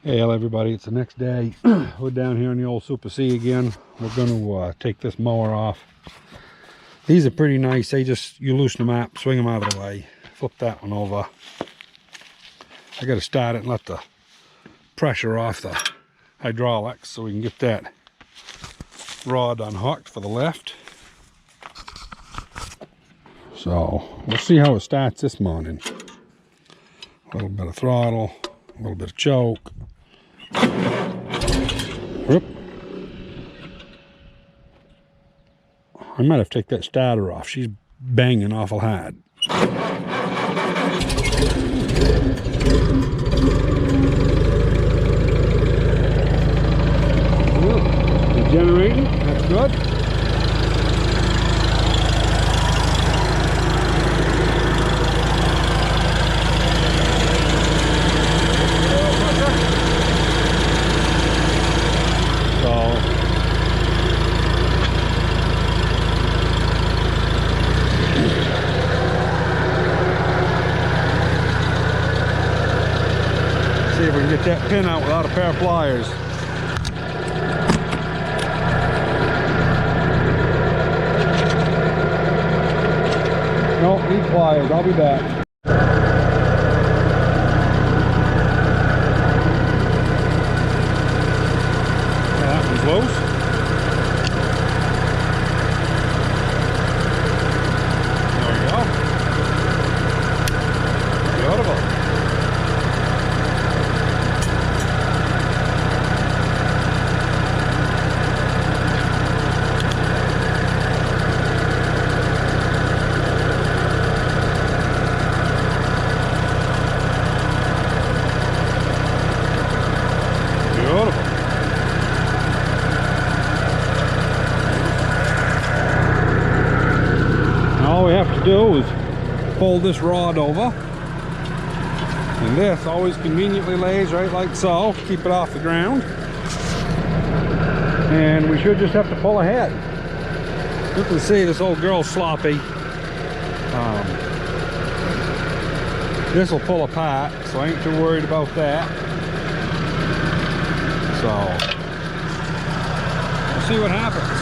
Hey everybody, it's the next day. We're down here in the old Super C again. We're going to take this mower off. These are pretty nice. They just, you loosen them up, swing them out of the way, flip that one over. I got to start it and let the pressure off the hydraulics so we can get that rod unhooked for the lift. So we'll see how it starts this morning. A little bit of throttle, a little bit of choke. Whoop. I might have to take that starter off. She's banging awful hard. Generating, that's good. See if we can get that pin out without a pair of pliers. Nope, need pliers. I'll be back. That one's loose. There we go. Beautiful. All we have to do is fold this rod over, and this always conveniently lays right like so, keep it off the ground, and we should just have to pull ahead. You can see this old girl's sloppy. This will pull apart, so I ain't too worried about that. So we'll see what happens.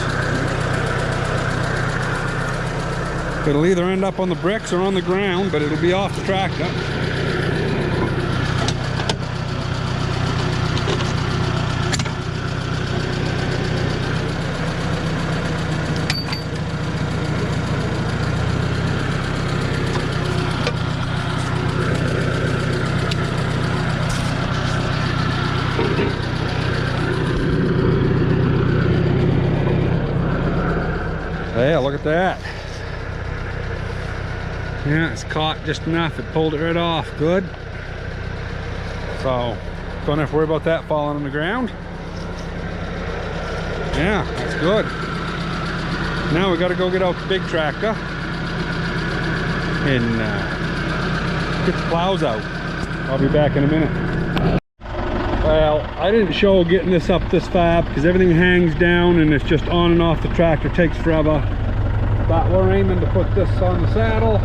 It'll either end up on the bricks or on the ground, but it'll be off the tractor. Yeah, look at that. Yeah, it's caught just enough. It pulled it right off. Good. So, don't have to worry about that falling on the ground. Yeah, that's good. Now we got to go get out the big tractor and get the plows out. I'll be back in a minute. Well, I didn't show getting this up this far because everything hangs down and it's just on and off the tractor. Takes forever. But we're aiming to put this on the saddle.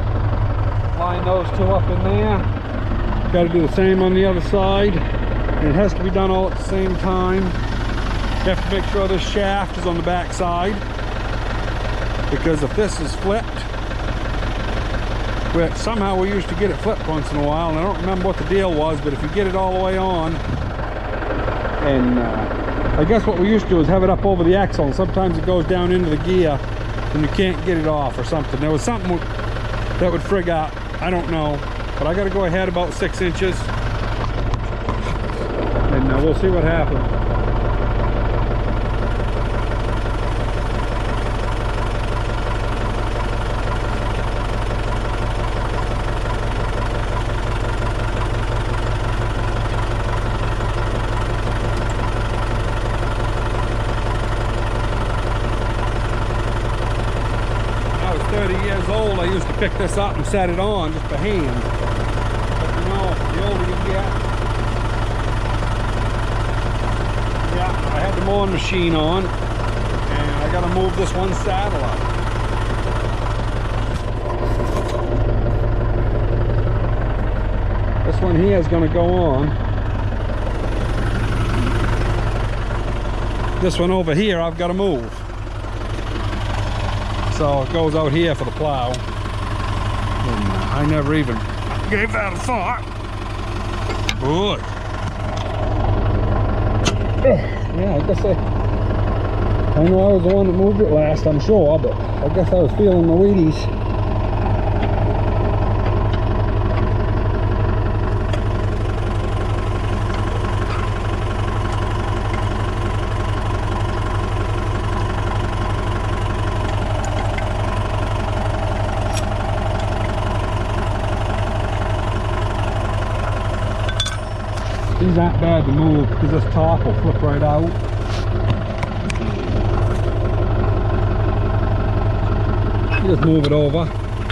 Line those two up in there. Got to do the same on the other side. And it has to be done all at the same time. You have to make sure this shaft is on the back side, because if this is flipped, which somehow we used to get it flipped once in a while, and I don't remember what the deal was, but if you get it all the way on, and I guess what we used to do is have it up over the axle, and sometimes it goes down into the gear and you can't get it off or something. There was something that would frig up. I don't know, but I got to go ahead about 6 inches, and we'll see what happens. When I was 30 years old, I used to pick this up and set it on just by hand. But you know, the older you get, yeah, I had the mowing machine on, and I got to move this one saddle up. This one here is going to go on. This one over here I've got to move. So it goes out here for the plow. And I never even gave that a thought. Good. Yeah, I guess I know I was the one that moved it last, I'm sure, but I guess I was feeling the weedies. These aren't bad to move because this top will flip right out. You just move it over,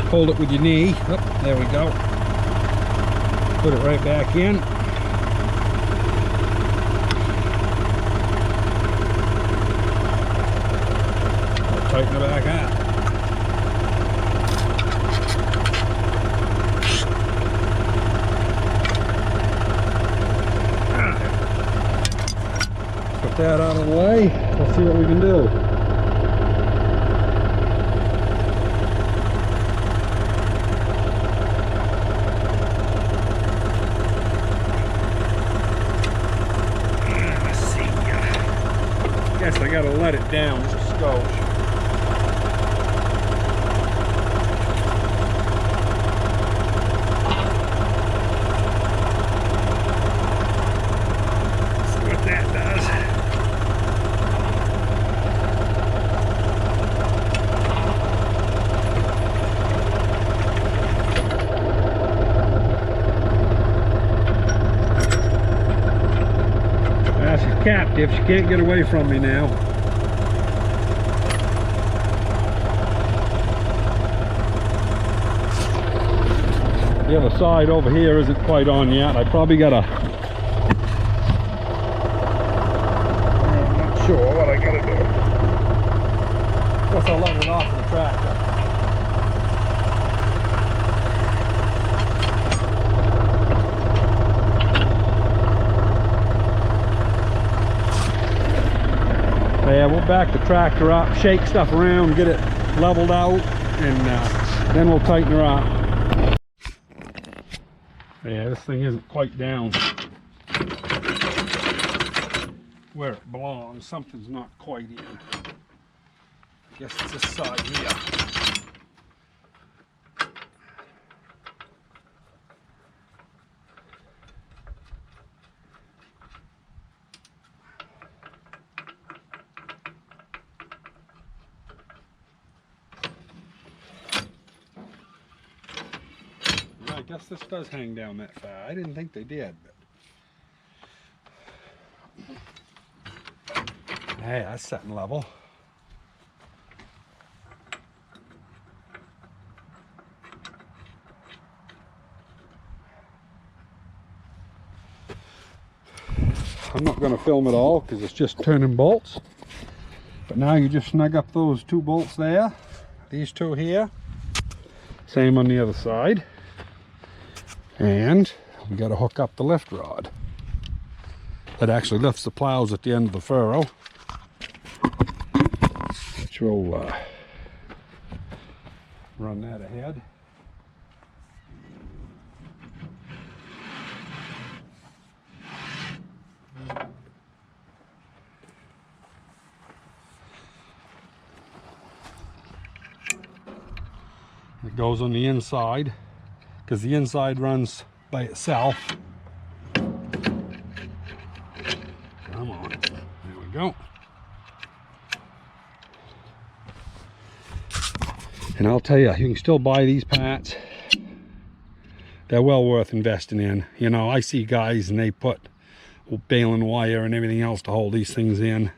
hold it with your knee. Oh, there we go. Put it right back in. I'll tighten it back out. That out of the way. Let's see what we can do. Let's see. Guess I gotta let it down just a skosh. See what that does. Captive, she can't get away from me now. The other side over here isn't quite on yet. I probably gotta, I'm not sure what I gotta do. Guess I'll let it off of the tractor. Yeah, we'll back the tractor up, shake stuff around, get it leveled out, and then we'll tighten her up. Yeah, this thing isn't quite down where it belongs. Something's not quite in. I guess it's this side here. I guess this does hang down that far. I didn't think they did, but hey, that's setting level. I'm not going to film it all because it's just turning bolts, but now you just snug up those two bolts there, these two here, same on the other side. And we got to hook up the lift rod that actually lifts the plows at the end of the furrow, which will run that ahead. It goes on the inside, because the inside runs by itself. Come on, there we go. And I'll tell you, you can still buy these parts. They're well worth investing in. You know, I see guys and they put baling wire and everything else to hold these things in,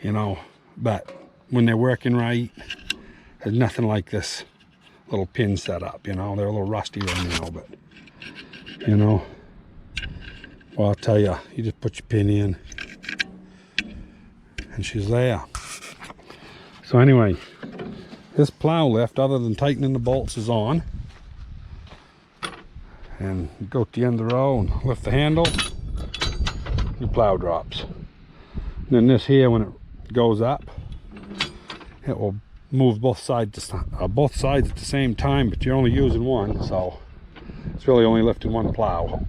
you know, but when they're working right, there's nothing like this little pin setup. You know, they're a little rusty right now, but you know, well, I'll tell you, you just put your pin in and she's there. So anyway, this plow lift, other than tightening the bolts, is on. And you go to the end of the row and lift the handle, your plow drops. And then this here, when it goes up, it will move both sides at the same time, but you're only using one, so it's really only lifting one plow.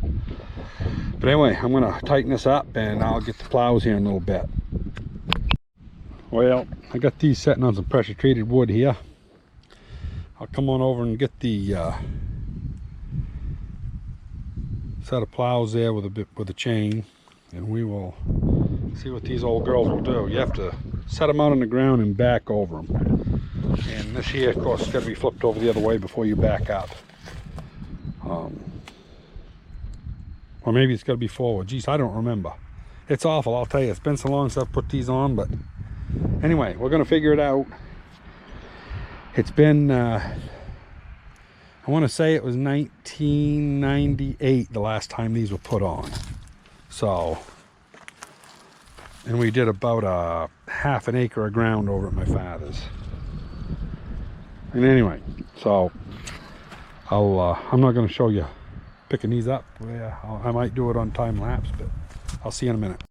But anyway, I'm gonna tighten this up and I'll get the plows here in a little bit. Well, I got these setting on some pressure treated wood here. I'll come on over and get the set of plows there with a chain, and we will see what these old girls will do. You have to set them out on the ground and back over them. And this here, of course, has got to be flipped over the other way before you back up. Or maybe it's got to be forward. Geez, I don't remember. It's awful, I'll tell you. It's been so long since I've put these on, but anyway, we're going to figure it out. It's been, I want to say it was 1998 the last time these were put on. So, and we did about a half an acre of ground over at my father's. And anyway, so I'm not going to show you picking these up. I might do it on time lapse, but I'll see you in a minute.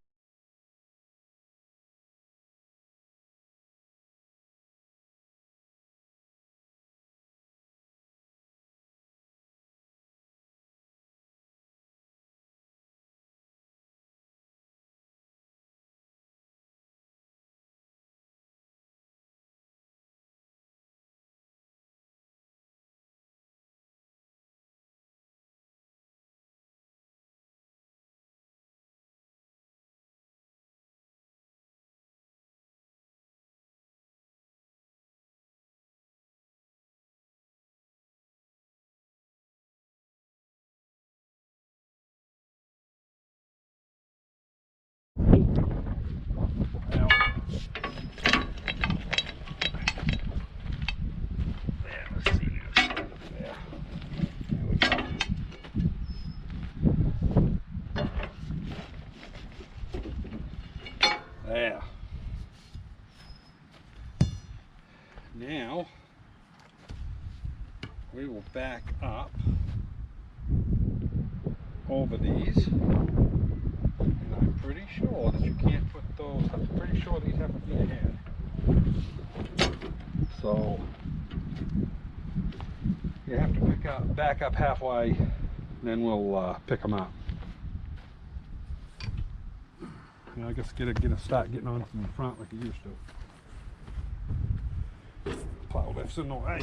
There. Now we will back up over these, and I'm pretty sure that you can't put those, I'm pretty sure these have to be ahead. So you have to back up halfway, and then we'll pick them up. I guess start getting on from the front like it used to. Plow lifts in the way.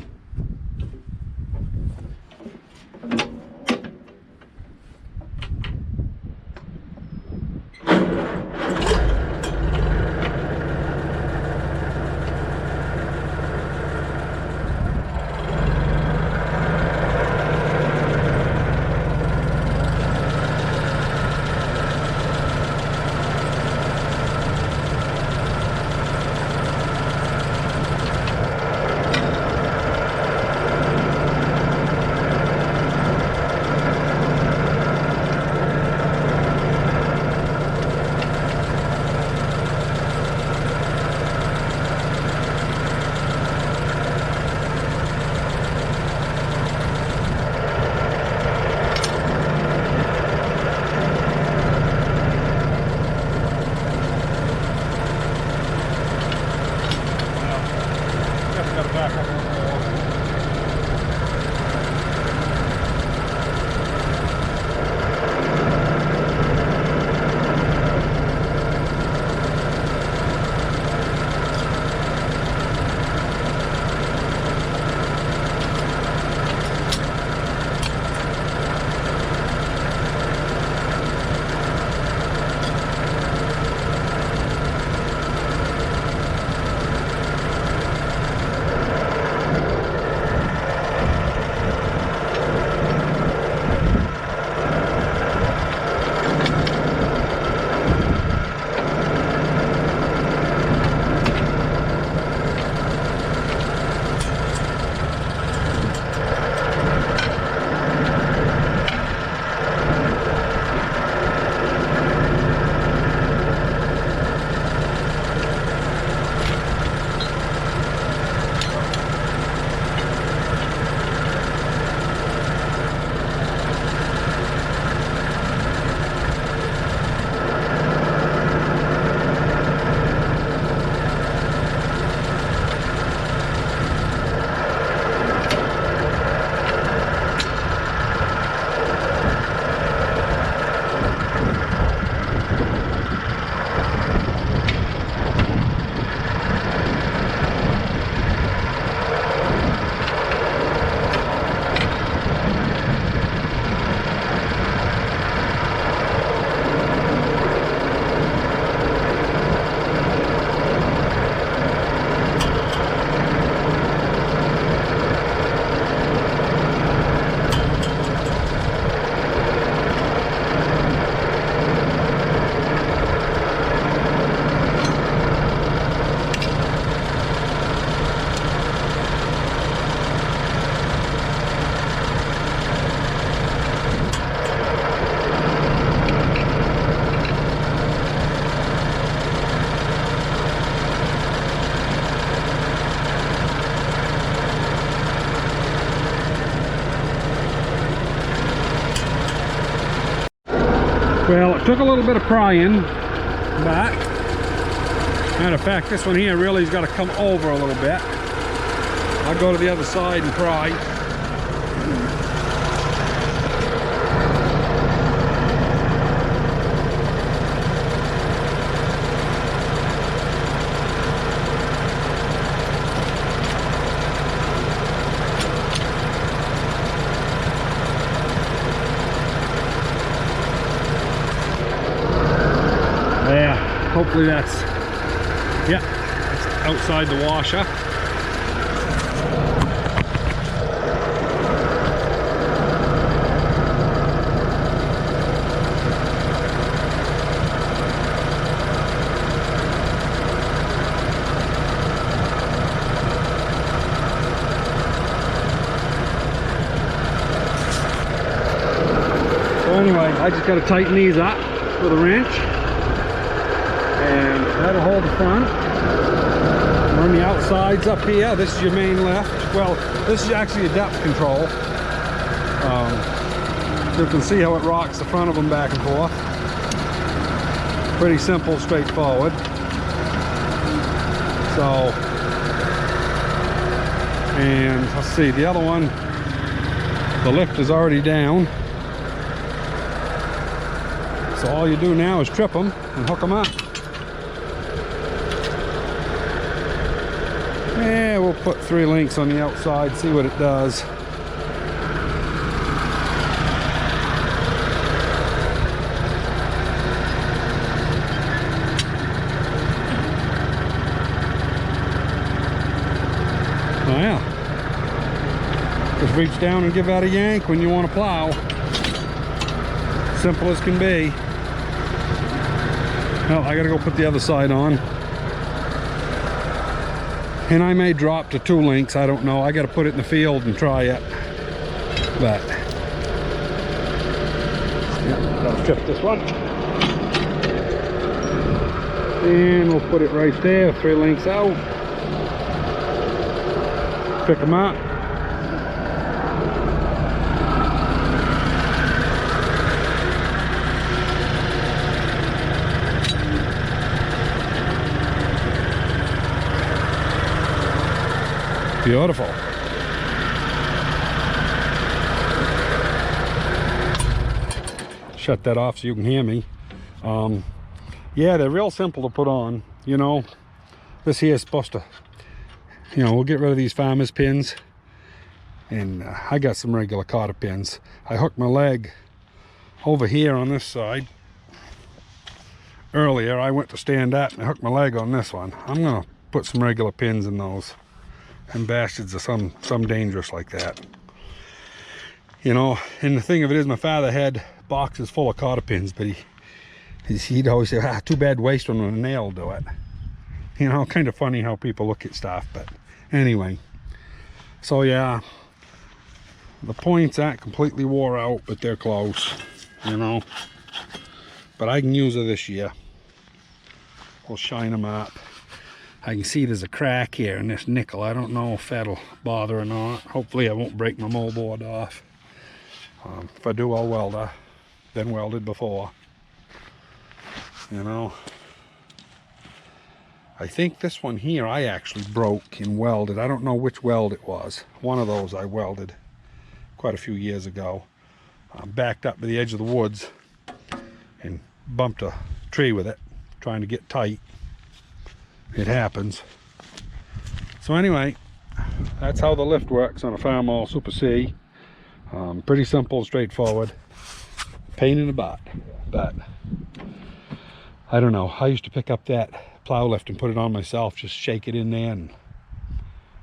Well, it took a little bit of prying, but matter of fact, this one here really has got to come over a little bit. I'll go to the other side and pry. Hopefully that's, yeah, that's outside the washer. So anyway, I just got to tighten these up with a wrench. And that'll hold the front. On the outsides up here, this is your main lift. Well, this is actually a depth control. You can see how it rocks the front of them back and forth. Pretty simple, straightforward. So, and let's see, the other one, the lift is already down. So all you do now is trip them and hook them up. Yeah, we'll put 3 links on the outside, see what it does. Oh yeah. Just reach down and give that a yank when you want to plow. Simple as can be. Well, I gotta go put the other side on. And I may drop to 2 links, I don't know. I got to put it in the field and try it. But, yeah, I'll strip this one. And we'll put it right there, 3 links out. Pick them up. Beautiful. Shut that off so you can hear me. Yeah, they're real simple to put on. You know, this here is supposed to, you know, we'll get rid of these farmer's pins. And I got some regular cotter pins. I hooked my leg over here on this side. Earlier, I went to stand up and I hooked my leg on this one. I'm gonna put some regular pins in those. And bastards are some dangerous like that, you know. And the thing of it is, my father had boxes full of cotter pins, but he'd always say, ah, too bad waste one when a nail will do it. You know, kind of funny how people look at stuff. But anyway, so yeah, the points aren't completely wore out, but they're close, you know. But I can use it this year. We'll shine them up. I can see there's a crack here in this nickel. I don't know if that'll bother or not. Hopefully I won't break my moldboard off. If I do, I'll weld her. Been welded before. You know. I think this one here I actually broke and welded. I don't know which weld it was. One of those I welded quite a few years ago. Backed up to the edge of the woods and bumped a tree with it, trying to get tight. It happens. So anyway, that's how the lift works on a farmall Super C. Pretty simple, straightforward. Pain in the butt, but I don't know. I used to pick up that plow lift and put it on myself, just shake it in there, and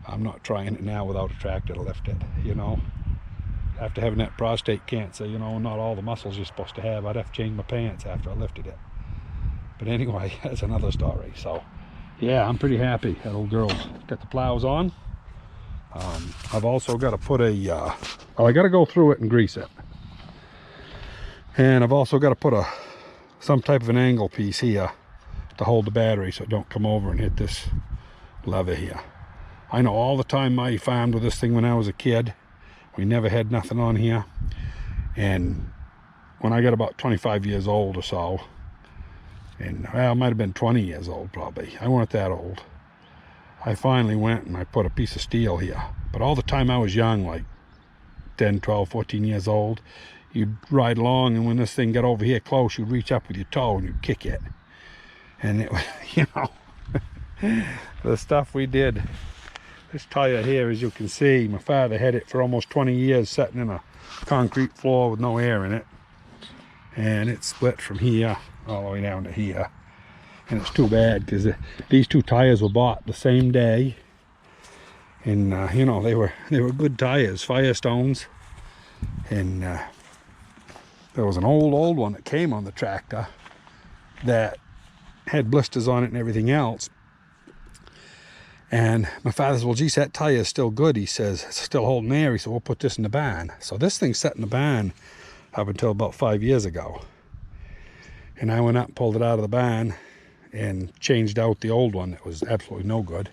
I'm not trying it now without a tractor to lift it, you know. After having that prostate cancer, you know, not all the muscles you're supposed to have. I'd have to change my pants after I lifted it. But anyway, that's another story. So yeah, I'm pretty happy that old girl's got the plows on. I've also got to put a, well, I got to go through it and grease it. And I've also got to put some type of an angle piece here to hold the battery so it don't come over and hit this lever here. I know all the time I farmed with this thing when I was a kid. We never had nothing on here. And when I got about 25 years old or so, and well, I might have been 20 years old probably. I wasn't that old. I finally went and I put a piece of steel here. But all the time I was young, like 10, 12, 14 years old, you'd ride along, and when this thing got over here close, you'd reach up with your toe and you'd kick it. And it was, you know, the stuff we did. This tire here, as you can see, my father had it for almost 20 years sitting in a concrete floor with no air in it. And it split from here all the way down to here. And it's too bad because these two tires were bought the same day. And you know, they were good tires, Firestones. And there was an old one that came on the tractor that had blisters on it and everything else. And my father says, well, geez, that tire is still good. He says, it's still holding air. He said, we'll put this in the barn. So this thing sat in the barn up until about 5 years ago. And I went up and pulled it out of the barn and changed out the old one that was absolutely no good.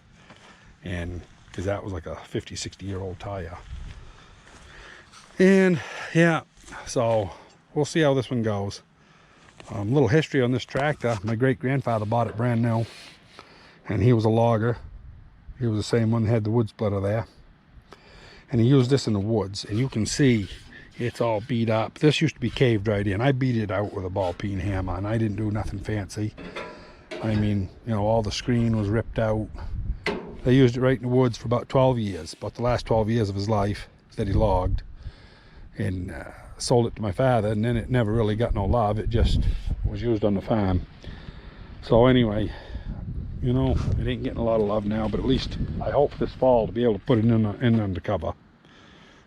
And because that was like a 50, 60-year-old tire. And yeah, so we'll see how this one goes. Little history on this tractor. My great-grandfather bought it brand new, and he was a logger. He was the same one that had the wood splitter there. And he used this in the woods, and you can see it's all beat up. This used to be caved right in. I beat it out with a ball peen hammer, and I didn't do nothing fancy. I mean, you know, all the screen was ripped out. They used it right in the woods for about 12 years, about the last 12 years of his life that he logged, and sold it to my father, and then it never really got no love. It just was used on the farm. So anyway, you know, it ain't getting a lot of love now, but at least I hope this fall to be able to put it in under cover.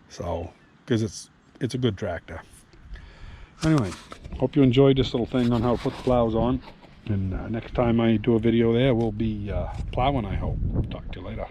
So, because it's a good tractor. Anyway, hope you enjoyed this little thing on how to put the plows on. And next time I do a video there, we'll be plowing, I hope. Talk to you later.